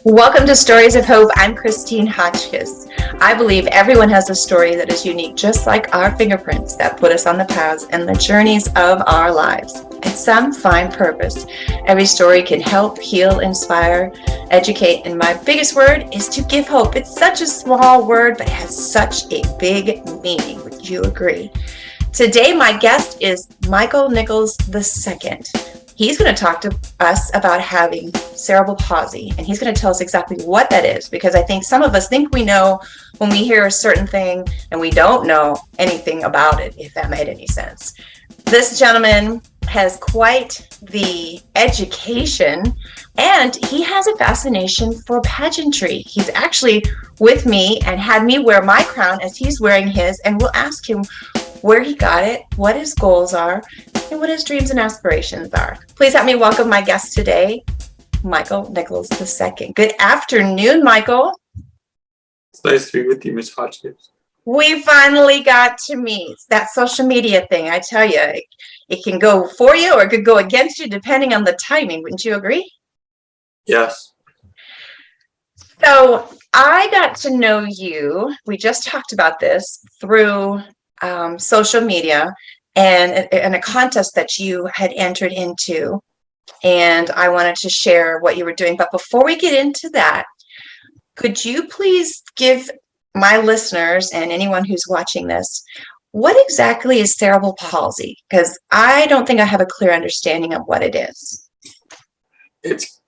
Welcome to Stories of Hope. I'm Christine Hotchkiss. I believe everyone has a story that is unique, just like our fingerprints that put us on the paths and the journeys of our lives. And some find purpose. Every story can help, heal, inspire, educate, and my biggest word is to give hope. It's such a small word, but it has such a big meaning. Would you agree? Today, my guest is Michael Nichols II. He's going to talk to us about having cerebral palsy, and he's going to tell us exactly what that is, because I think some of us think we know when we hear a certain thing, and we don't know anything about it, if that made any sense. This gentleman has quite the education, and he has a fascination for pageantry. He's actually with me and had me wear my crown as he's wearing his, and we'll ask him where he got it, what his goals are, and what his dreams and aspirations are. Please help me welcome my guest today, Michael Nichols II. Good afternoon, Michael. It's nice to be with you, Ms. Hotchkiss. We finally got to meet. That social media thing, I tell you, it can go for you or it could go against you depending on the timing. Wouldn't you agree? Yes. So I got to know you, we just talked about this, through social media and a contest that you had entered into, and I wanted to share what you were doing. But before we get into that, could you please give my listeners and anyone who's watching this, what exactly is cerebral palsy? Because I don't think I have a clear understanding of what it is. It's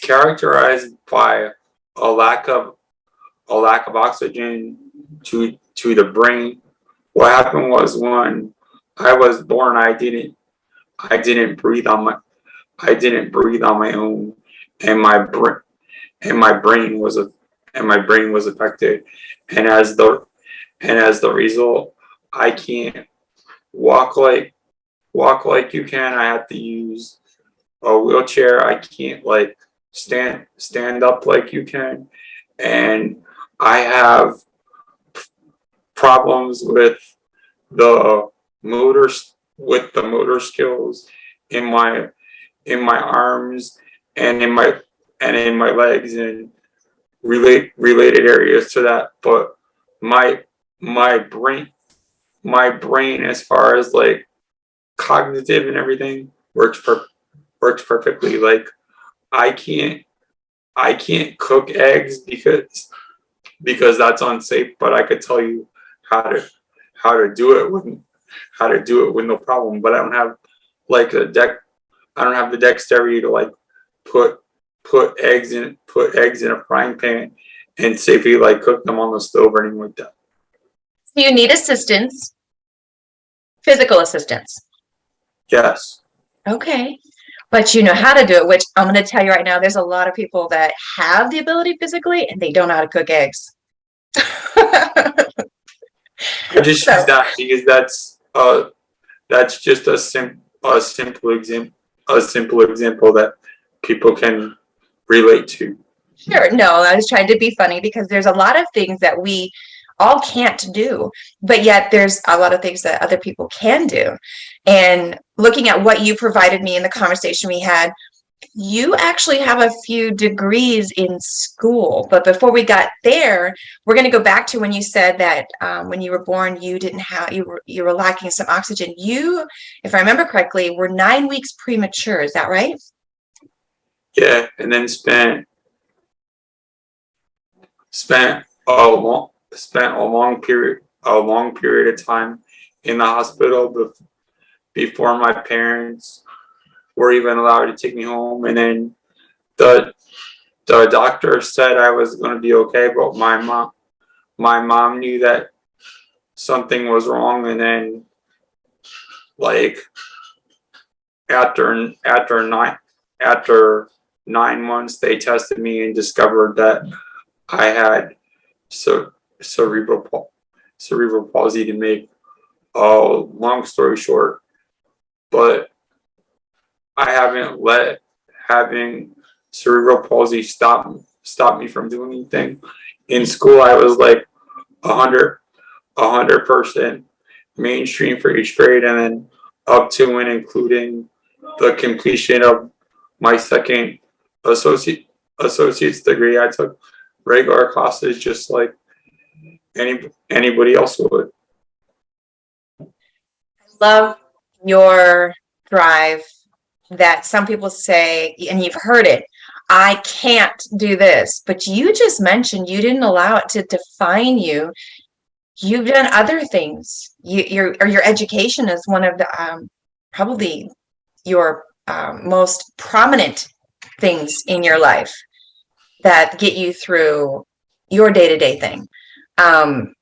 characterized by a lack of oxygen to the brain. What happened was when I was born, I didn't breathe on my own, and my brain was affected, and as the result, I can't walk like you can. I have to use a wheelchair. I can't like stand up like you can, and I have problems with the motor skills in my arms and in my legs and related areas to that. But my brain as far as like cognitive and everything works perfectly. Like I can't cook eggs because that's unsafe, but I could tell you how to do it with no problem. But I don't have like I don't have the dexterity to like put eggs in a frying pan and safely like cook them on the stove or anything like that. Do you need assistance? Physical assistance? Yes. Okay. But you know how to do it, which I'm going to tell you right now, there's a lot of people that have the ability physically and they don't know how to cook eggs. I just use that because that's just a simple example that people can relate to. Sure. No, I was trying to be funny because there's a lot of things that we all can't do, but yet there's a lot of things that other people can do. And looking at what you provided me in the conversation we had, you actually have a few degrees in school. But before we got there, we're going to go back to when you said that when you were born, you were lacking some oxygen. You, if I remember correctly, were 9 weeks premature. Is that right? Yeah, and then spent a long period of time in the hospital before my parents were even allowed to take me home. And then the doctor said I was going to be okay, but my mom knew that something was wrong. And then like after 9 months, they tested me and discovered that I had cerebral palsy. To make a long story short, but I haven't let having cerebral palsy stop me from doing anything. In school, I was like 100% mainstream for each grade, and then up to and including the completion of my second associate associate's degree. I took regular classes just like anybody else would. Love your drive that some people say, and you've heard it, I can't do this, but you just mentioned you didn't allow it to define you. You've done other things. Your education is one of the probably your most prominent things in your life that get you through your day-to-day thing. And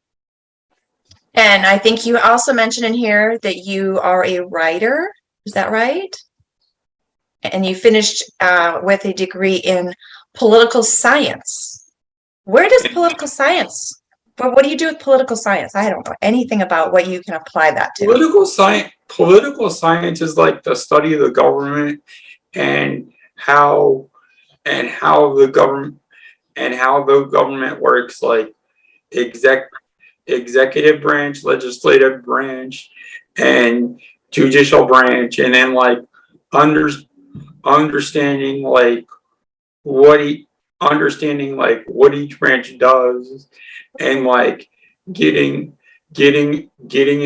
I think you also mentioned in here that you are a writer. Is that right? And you finished with a degree in political science. Where does political science, but what do you do with political science? I don't know anything about what you can apply that to. Political science is like the study of the government and how the government works, like executive branch, legislative branch, and judicial branch, and then like understanding like what each branch does, and like getting in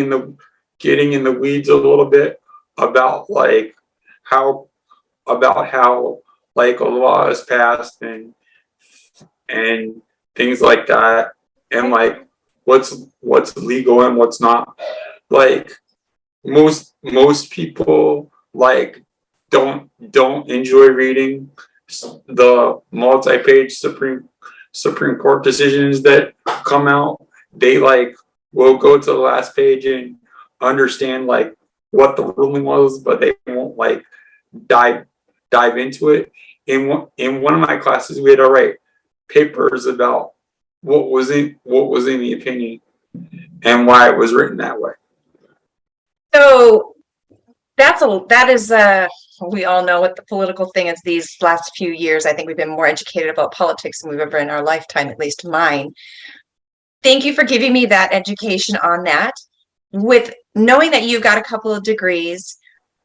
the weeds a little bit about how like a law is passed and things like that, and like what's legal and what's not. Like most people like don't enjoy reading the multi-page Supreme Court decisions that come out. They like will go to the last page and understand like what the ruling was, but they won't like dive into it. In one of my classes, we had to write papers about what was in the opinion and why it was written that way. So that is we all know what the political thing is. These last few years, I think we've been more educated about politics than we've ever in our lifetime, at least mine. Thank you for giving me that education on that. With knowing that you've got a couple of degrees,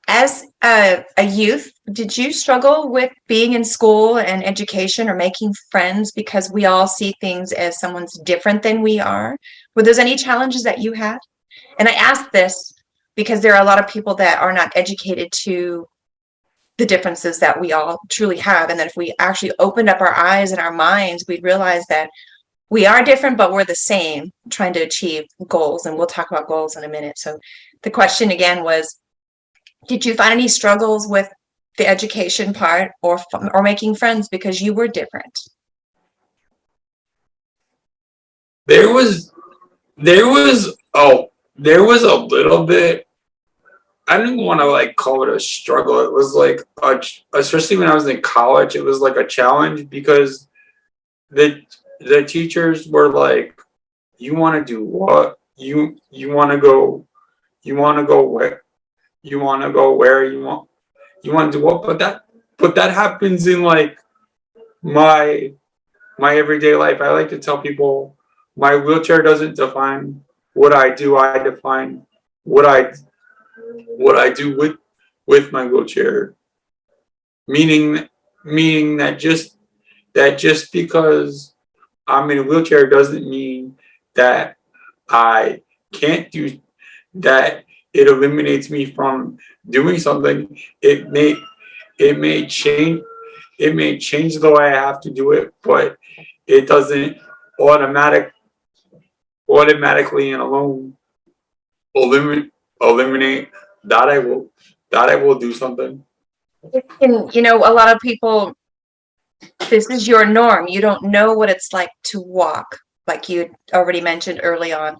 as a youth, did you struggle with being in school and education or making friends because we all see things as someone's different than we are? Were there any challenges that you had? And I ask this because there are a lot of people that are not educated to the differences that we all truly have. And that if we actually opened up our eyes and our minds, we'd realize that we are different, but we're the same, trying to achieve goals. And we'll talk about goals in a minute. So the question again was, did you find any struggles with the education part or making friends because you were different? There was a little bit. I didn't want to like call it a struggle. It was like especially when I was in college, it was like a challenge because the teachers were like, you want to do what? You want to go where? You want to go where? You want to do what? But that happens in like my everyday life. I like to tell people my wheelchair doesn't define what I do. I define what I do with my wheelchair. Meaning that just because I'm in a wheelchair doesn't mean that I can't do that. It eliminates me from doing something. It may change the way I have to do it, but it doesn't automatically and alone eliminate that I will do something. And a lot of people, this is your norm. You don't know what it's like to walk, like you already mentioned early on,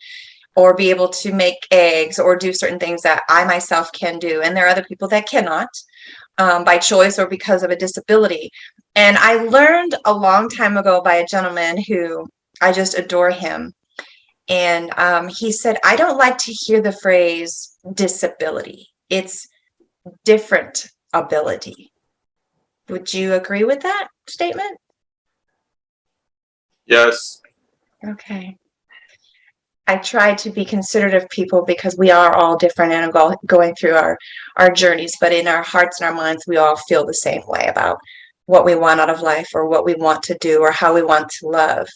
or be able to make eggs or do certain things that I myself can do. And there are other people that cannot by choice or because of a disability. And I learned a long time ago by a gentleman who I just adore him. And he said, I don't like to hear the phrase disability. It's different ability. Would you agree with that statement? Yes. Okay. I try to be considerate of people because we are all different and going through our journeys, but in our hearts and our minds, we all feel the same way about what we want out of life or what we want to do or how we want to love.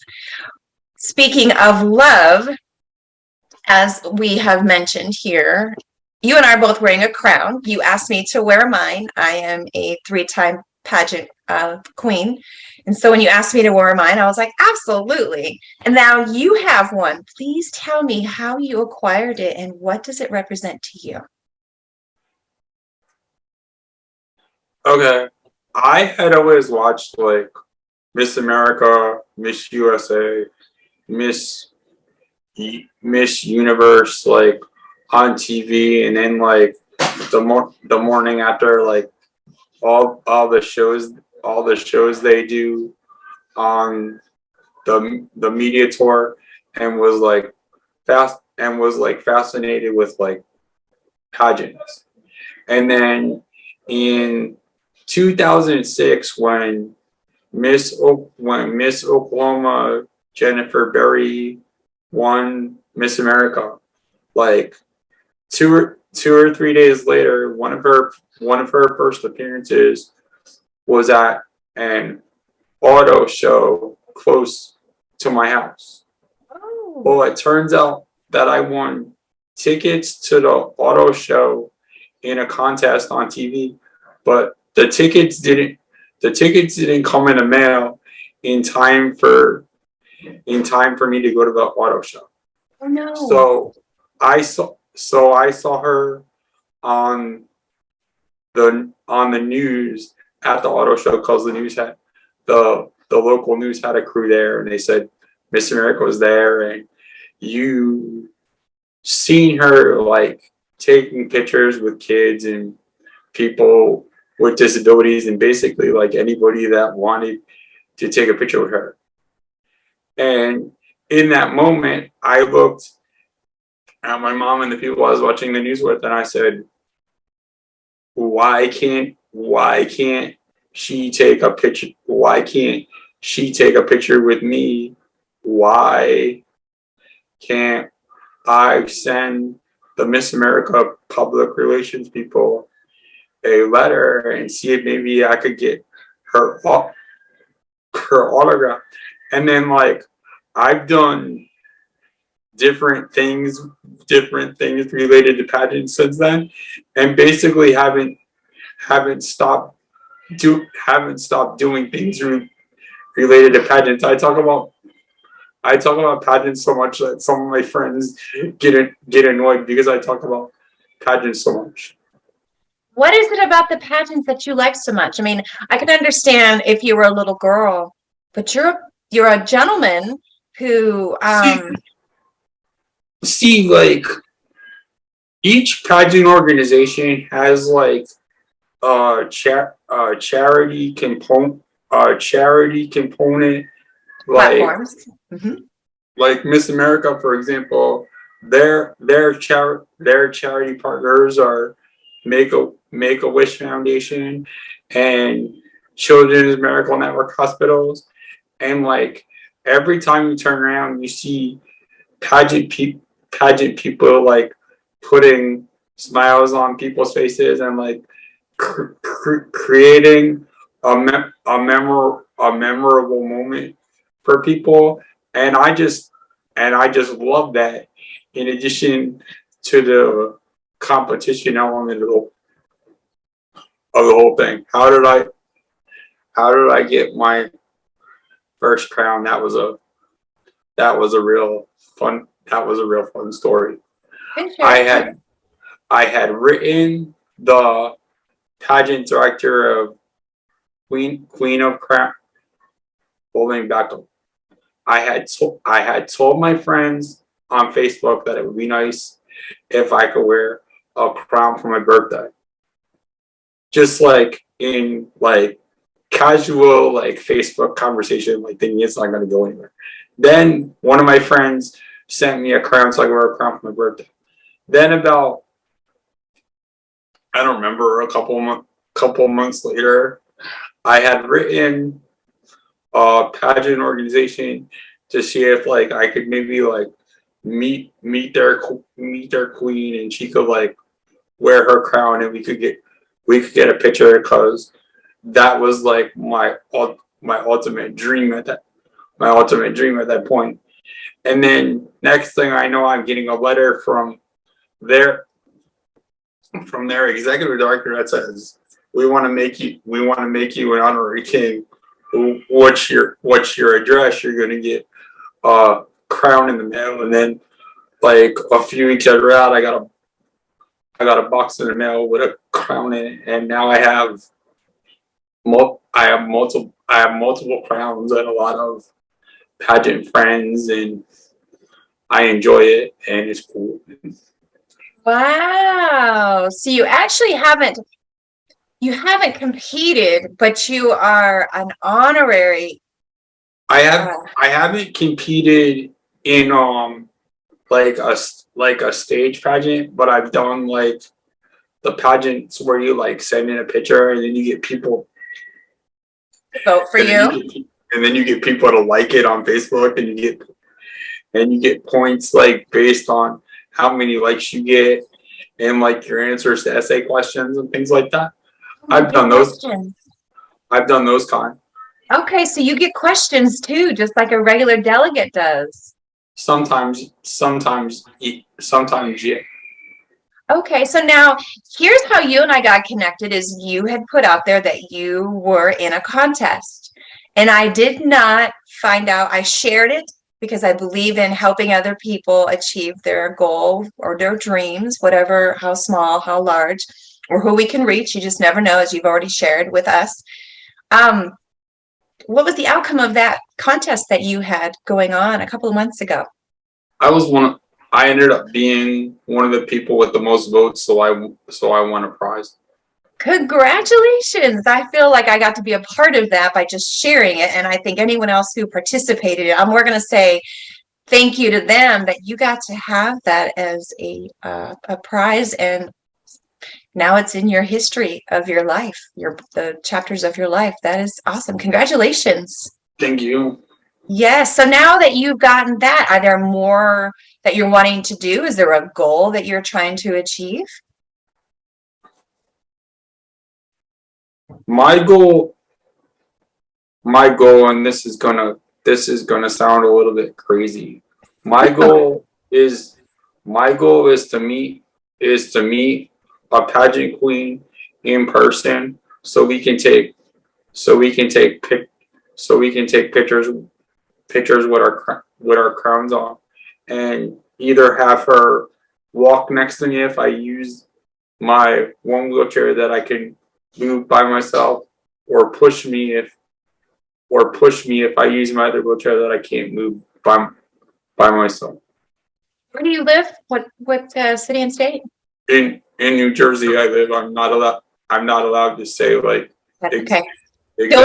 Speaking of love, as we have mentioned here, you and I are both wearing a crown. You asked me to wear mine. I am a 3-time pageant queen. And so when you asked me to wear mine, I was like, absolutely. And now you have one. Please tell me how you acquired it and what does it represent to you? Okay. I had always watched like Miss America, Miss USA, Miss Miss Universe like on TV, and then like the morning after, like all the shows they do on the media tour, and was like fascinated with like pageants. And then in 2006, when Miss Oklahoma Jennifer Berry won Miss America, like 2 or 3 days later, one of her first appearances was at an auto show close to my house. Oh. Well, it turns out that I won tickets to the auto show in a contest on TV, but the tickets didn't come in the mail in time for me to go to the auto show. Oh no. So I saw her on the news at the auto show, because the news had the local news had a crew there, and they said Miss America was there, and you seen her like taking pictures with kids and people with disabilities, and basically like anybody that wanted to take a picture with her. And in that moment, I looked at my mom and the people I was watching the news with, and I said, why can't she take a picture? Why can't she take a picture with me? Why can't I send the Miss America public relations people a letter and see if maybe I could get her autograph? And then like I've done different things related to pageants since then, and basically haven't stopped doing things related to pageants. I talk about pageants so much that some of my friends get annoyed because I talk about pageants so much. What is it about the pageants that you like so much? I mean, I can understand if you were a little girl, but you're a gentleman who See, like each pageant organization has like charity component, like platforms. Mm-hmm. like Miss America, for example. Their charity partners are Make a Wish Foundation and Children's Miracle Network Hospitals. And like every time you turn around, you see pageant people like putting smiles on people's faces and like creating a memorable moment for people. And I just love that. In addition to the competition element of the whole thing. How did I get my first crown? That was a real fun story. I had written the pageant director of Queen of Crown. Holding back, I had told my friends on Facebook that it would be nice if I could wear a crown for my birthday. Just like in like casual like Facebook conversation, like thinking it's not gonna go anywhere. Then one of my friends sent me a crown so I could wear a crown for my birthday. Then about, I don't remember, a couple months later, I had written a pageant organization to see if like I could maybe like meet their queen, and she could like wear her crown, and we could get a picture, because that was like my ultimate dream at that point. And then next thing I know, I'm getting a letter their from their executive director that says, we want to make you an honorary king. What's your address? You're gonna get a crown in the mail. And then like a few weeks after that, I got a box in the mail with a crown in it, and now I have multiple crowns and a lot of pageant friends, and I enjoy it, and it's cool. Wow. So you haven't competed, but you are an honorary. I haven't competed in like a stage pageant, but I've done like the pageants where you like send in a picture and then you get people Vote for you. And then you get people to like it on Facebook, and you get points like based on how many likes you get and like your answers to essay questions and things like that. I've done those. Questions. I've done those kind. Okay, so you get questions too, just like a regular delegate does. Sometimes, yeah. Okay, so now here's how you and I got connected is you had put out there that you were in a contest. And I did not find out. I shared it because I believe in helping other people achieve their goal or their dreams, whatever, how small, how large, or who we can reach. You just never know, as you've already shared with us. What was the outcome of that contest that you had going on a couple of months ago? I ended up being one of the people with the most votes, so I won a prize. Congratulations. I feel like I got to be a part of that by just sharing it. And I think anyone else who participated, we're going to say thank you to them that you got to have that as a prize. And now it's in your history of your life, the chapters of your life. That is awesome. Congratulations. Thank you. Yes. So now that you've gotten that, are there more that you're wanting to do? Is there a goal that you're trying to achieve? My goal, and this is gonna sound a little bit crazy. My goal is to meet a pageant queen in person, so we can take pictures with our crowns on, and either have her walk next to me if I use my one wheelchair that I can move by myself, or push me if I use my other wheelchair that I can't move by myself. Where do you live? What city and state? In New Jersey, I live. I'm not allowed to say like. That's okay. Exactly. The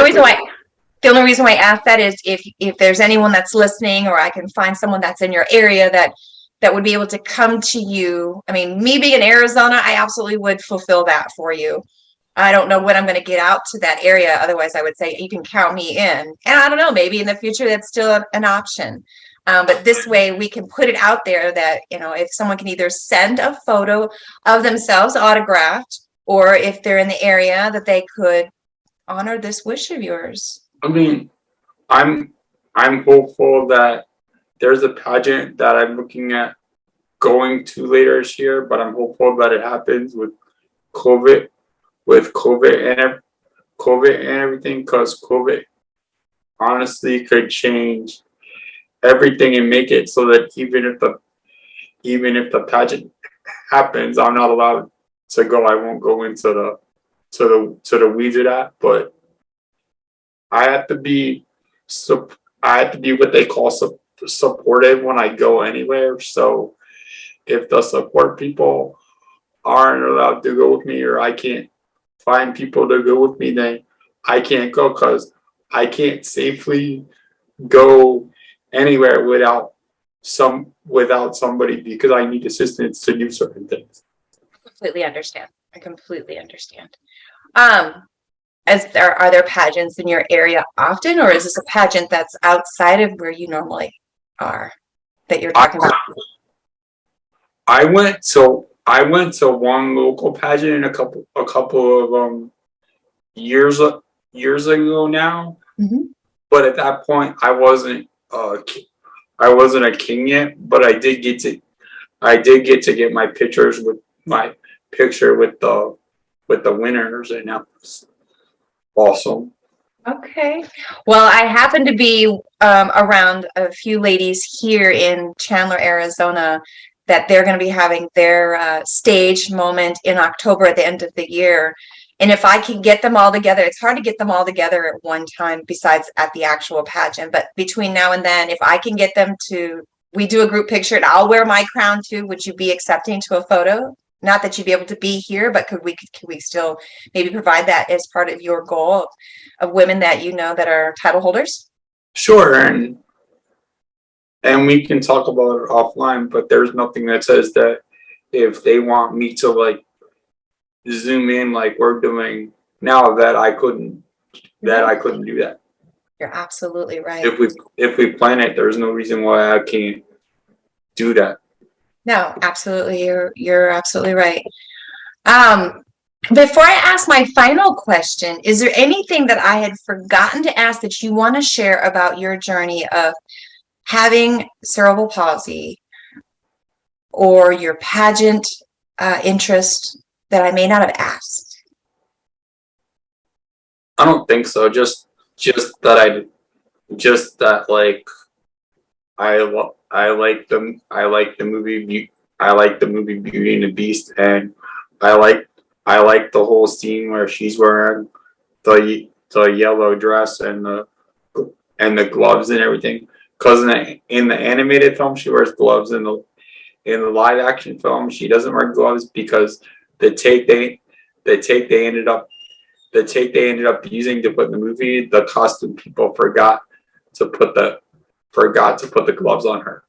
only reason why I ask that is if there's anyone that's listening, or I can find someone that's in your area that would be able to come to you. I mean, me being in Arizona, I absolutely would fulfill that for you. I don't know when I'm going to get out to that area. Otherwise, I would say you can count me in. And I don't know, maybe in the future that's still an option. But this way we can put it out there that, if someone can either send a photo of themselves autographed, or if they're in the area, that they could honor this wish of yours. I mean, I'm hopeful that there's a pageant that I'm looking at going to later this year, but I'm hopeful that it happens with COVID and everything, because COVID honestly could change everything and make it so that even if the pageant happens, I'm not allowed to go. I won't go into the weeds of that, but I have to be what they call supportive when I go anywhere. So if the support people aren't allowed to go with me, or I can't find people to go with me, then I can't go, because I can't safely go anywhere without somebody, because I need assistance to do certain things. I completely understand. Are there pageants in your area often, or is this a pageant that's outside of where you normally are that you're talking about? I went to one local pageant a couple of years years ago now. Mm-hmm. But at that point, I wasn't a king yet. But I did get to get my pictures with my picture with the winners, and that was awesome. Okay. Well, I happen to be around a few ladies here in Chandler, Arizona, that they're going to be having their stage moment in October at the end of the year. And if I can get them all together, it's hard to get them all together at one time besides at the actual pageant. But between now and then, if I can get them to, we do a group picture and I'll wear my crown too. Would you be accepting to a photo? Not that you'd be able to be here, but could we still maybe provide that as part of your goal of women that you know that are title holders? Sure, and we can talk about it offline. But there's nothing that says that if they want me to like zoom in like we're doing now, that I couldn't do that. You're absolutely right. If we plan it, there's no reason why I can't do that. No, absolutely. You're absolutely right. Before I ask my final question, is there anything that I had forgotten to ask that you want to share about your journey of having cerebral palsy or your pageant interest that I may not have asked? I don't think so. Just that like I like the movie Beauty and the Beast, and I like the whole scene where she's wearing the yellow dress and the gloves and everything. Because in the animated film she wears gloves, in the live action film she doesn't wear gloves because the tape they ended up using to put in the movie, the costume people forgot to put the gloves on her.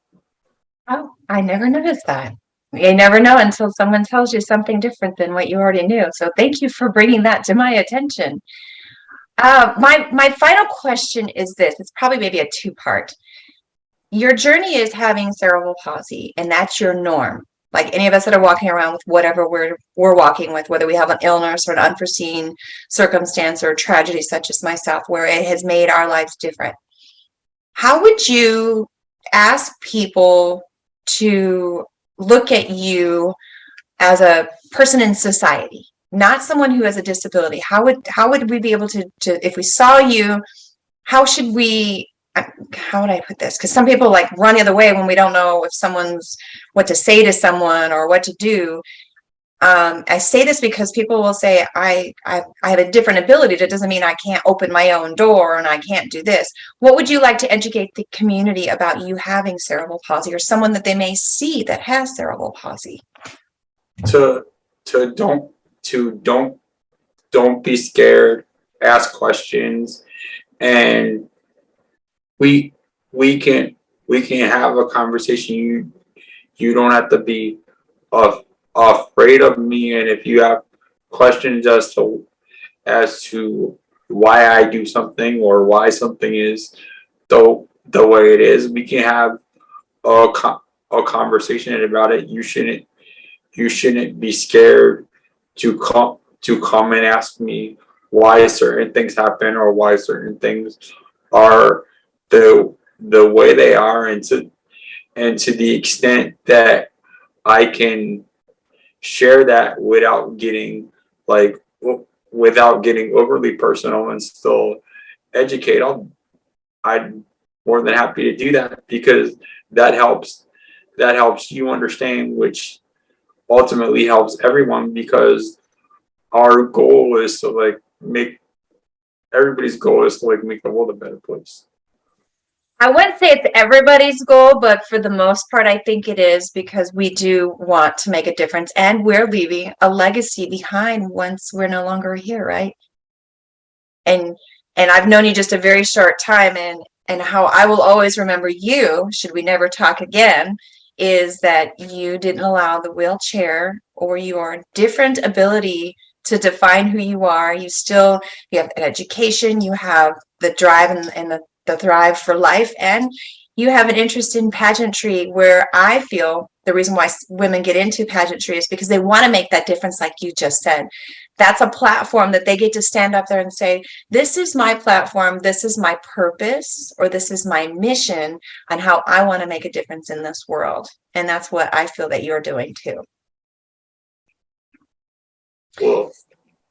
Oh, I never noticed that. You never know until someone tells you something different than what you already knew. So thank you for bringing that to my attention. My final question is this. It's probably maybe a two-part. Your journey is having cerebral palsy, and that's your norm. Like any of us that are walking around with whatever we're walking with, whether we have an illness or an unforeseen circumstance or tragedy such as myself, where it has made our lives different. How would you ask people to look at you as a person in society, not someone who has a disability? How would we be able to if we saw you, how would I put this? Because some people like run the other way when we don't know if someone's what to say to someone or what to do. I say this because people will say, I have a different ability. That doesn't mean I can't open my own door and I can't do this. What would you like to educate the community about you having cerebral palsy or someone that they may see that has cerebral palsy? To don't be scared. Ask questions, and we can have a conversation. You don't have to be afraid of me, and if you have questions as to why I do something or why something is the way it is, we can have a conversation about it. You shouldn't be scared to come and ask me why certain things happen or why certain things are the way they are, and to the extent that I can share that without getting overly personal and still educate. I'm more than happy to do that, because that helps you understand, which ultimately helps everyone, because our goal is to everybody's goal is to make the world a better place. I wouldn't say it's everybody's goal, but for the most part, I think it is, because we do want to make a difference and we're leaving a legacy behind once we're no longer here, right? And I've known you just a very short time, and how I will always remember you, should we never talk again, is that you didn't allow the wheelchair or your different ability to define who you are. You have an education, you have the drive and the thrive for life, and you have an interest in pageantry, where I feel the reason why women get into pageantry is because they want to make that difference, like you just said. that's a platform that they get to stand up there and say, this is my platform, this is my purpose, or this is my mission on how I want to make a difference in this world. And that's what I feel that you're doing too. Well,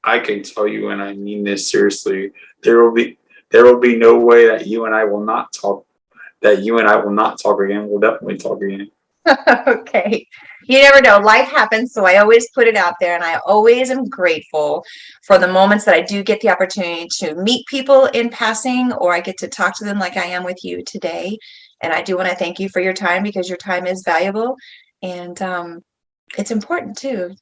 I can tell you, and I mean this seriously, there will be no way that you and I will not talk again. We'll definitely talk again. Okay. You never know. Life happens. So I always put it out there, and I always am grateful for the moments that I do get the opportunity to meet people in passing, or I get to talk to them like I am with you today. And I do want to thank you for your time, because your time is valuable, and it's important too.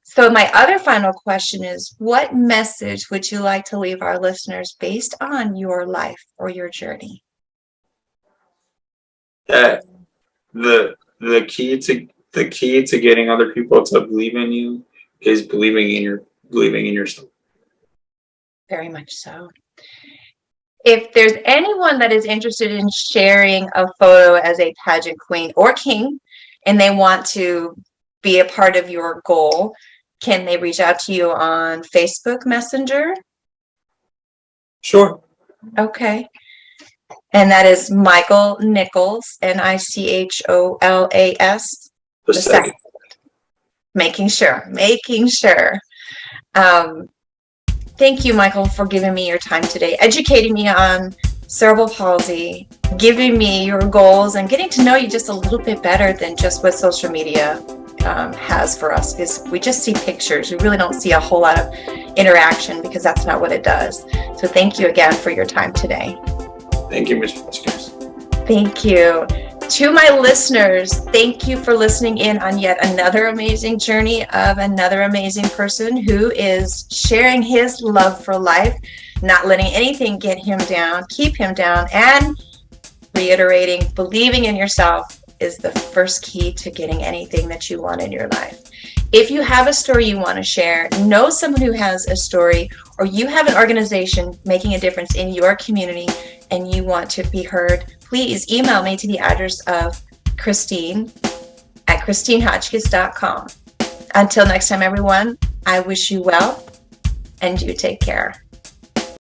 So my other final question is, what message would you like to leave our listeners based on your life or your journey? That the key to getting other people to believe in you is believing in yourself. Very much so. If there's anyone that is interested in sharing a photo as a pageant queen or king, and they want to be a part of your goal, can they reach out to you on Facebook Messenger? Sure. Okay. And that is Michael Nichols, Nicholas. The second. Making sure. Thank you, Michael, for giving me your time today, educating me on cerebral palsy, giving me your goals, and getting to know you just a little bit better than just what social media has for us, because we just see pictures. We really don't see a whole lot of interaction, because that's not what it does. So thank you again for your time today. Thank you, Ms. Vasquez. Thank you. To my listeners, thank you for listening in on yet another amazing journey of another amazing person who is sharing his love for life, not letting anything get him down, keep him down, and reiterating, believing in yourself is the first key to getting anything that you want in your life. If you have a story you want to share, know someone who has a story, or you have an organization making a difference in your community and you want to be heard, please email me to the address of Christine at ChristineHotchkiss.com. Until next time, everyone, I wish you well, and you take care.